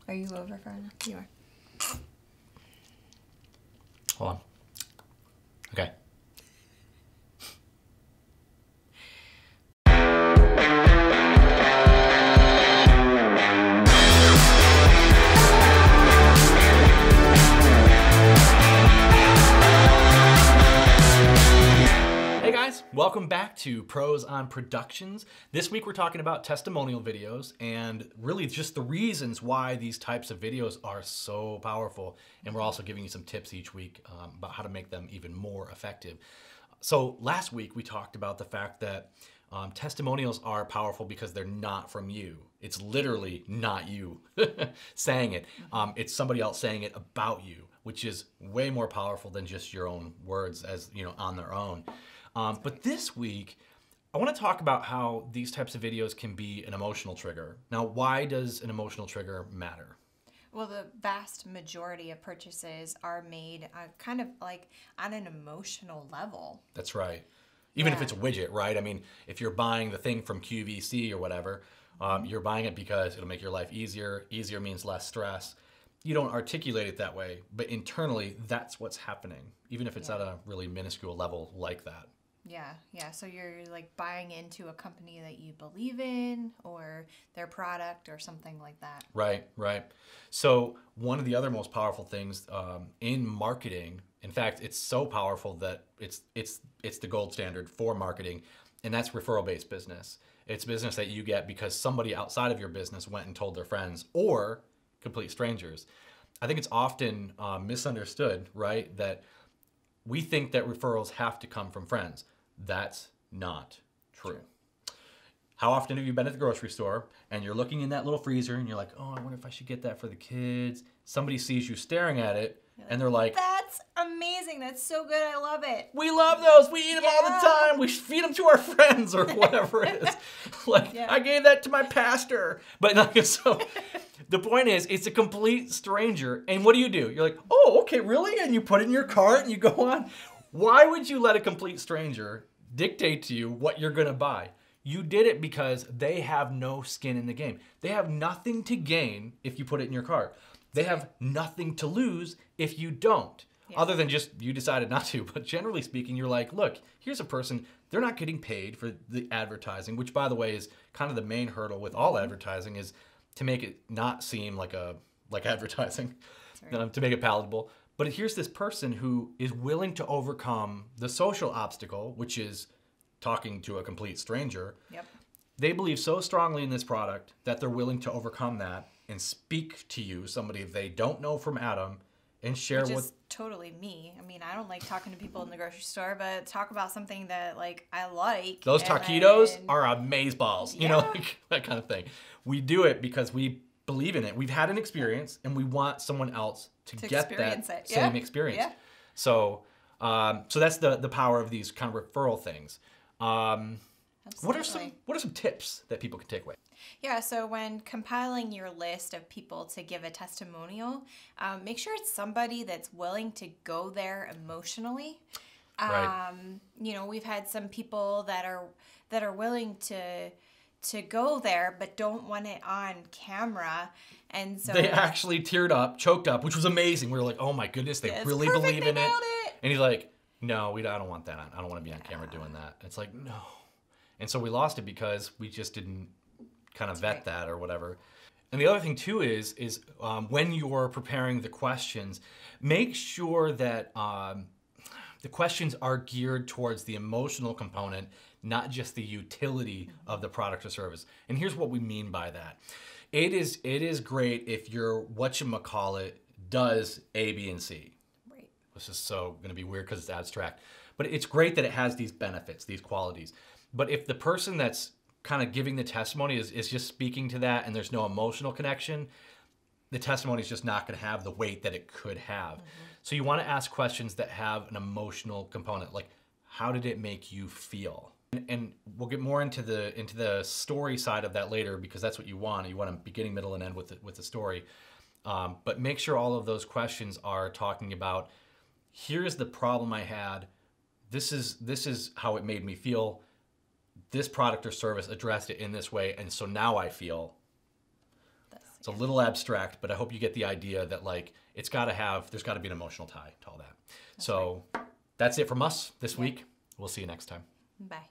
Are you over for now? You are. Hold on. Okay. Hey guys, welcome back to Pros on Productions. This week we're talking about testimonial videos and really just the reasons why these types of videos are so powerful. And we're also giving you some tips each week about how to make them even more effective. So last week we talked about the fact that testimonials are powerful because they're not from you. It's literally not you saying it. It's somebody else saying it about you, which is way more powerful than just your own words as, you know, on their own. But this week, I want to talk about how these types of videos can be an emotional trigger. Now, why does an emotional trigger matter? Well, the vast majority of purchases are made kind of like on an emotional level. That's right. Even if Yeah. it's a widget, right? I mean, if you're buying the thing from QVC or whatever, you're buying it because it'll make your life easier. Easier means less stress. You don't articulate it that way, but internally, that's what's happening, even if it's at a really minuscule level like that. Yeah. So you're like buying into a company that you believe in or their product or something like that. Right. So one of the other most powerful things in marketing, in fact, it's so powerful that it's the gold standard for marketing, and that's referral-based business. It's business that you get because somebody outside of your business went and told their friends or complete strangers. I think it's often misunderstood, right, that we think that referrals have to come from friends. That's not true. How often have you been at the grocery store and you're looking in that little freezer and you're like, oh, I wonder if I should get that for the kids. Somebody sees you staring at it and they're like, That's amazing. That's so good. I love it. we love those. We eat them all the time. We feed them to our friends or whatever it is. Like, I gave that to my pastor. But like, so the point is, it's a complete stranger. And what do? You're like, oh, okay, really? And you put it in your cart and you go on. Why would you let a complete stranger dictate to you what you're going to buy? You did it because they have no skin in the game. They have nothing to gain if you put it in your cart. They have nothing to lose if you don't, other than just you decided not to. But generally speaking, you're like, look, here's a person. They're not getting paid for the advertising, which, by the way, is kind of the main hurdle with all advertising, is to make it not seem like advertising, to make it palatable. But here's this person who is willing to overcome the social obstacle, which is talking to a complete stranger. They believe so strongly in this product that they're willing to overcome that and speak to you, somebody they don't know from Adam, and share Which what... is totally me. I mean, I don't like talking to people in the grocery store, but talk about something that like I like. Those taquitos are amazeballs, you know, like that kind of thing. We do it because we believe in it. We've had an experience and we want someone else to get that same experience. So that's the power of these kind of referral things. What are some tips that people can take away? Yeah, so when compiling your list of people to give a testimonial, make sure it's somebody that's willing to go there emotionally. You know, we've had some people that are willing to go there but don't want it on camera, and so they actually teared up, choked up, which was amazing. We were like, oh my goodness, they really believe in it. And he's like, no, I don't want that. I don't want to be on camera doing that. It's like, no. And so we lost it because we just didn't kind of vet that or whatever. And the other thing too is when you're preparing the questions, make sure that the questions are geared towards the emotional component, not just the utility of the product or service. And here's what we mean by that. It is great if your whatchamacallit does A, B, and C. Right. This is so going to be weird because it's abstract. But it's great that it has these benefits, these qualities. But if the person that's kind of giving the testimony is just speaking to that and there's no emotional connection, the testimony is just not going to have the weight that it could have. So you want to ask questions that have an emotional component, like how did it make you feel? And we'll get more into the story side of that later, because that's what you want. You want a beginning, middle, and end with the story. But make sure all of those questions are talking about, here's the problem I had. This is how it made me feel. This product or service addressed it in this way, and so now I feel It's a little abstract, but I hope you get the idea that like there's got to be an emotional tie to all that. That's it from us this week. We'll see you next time. Bye.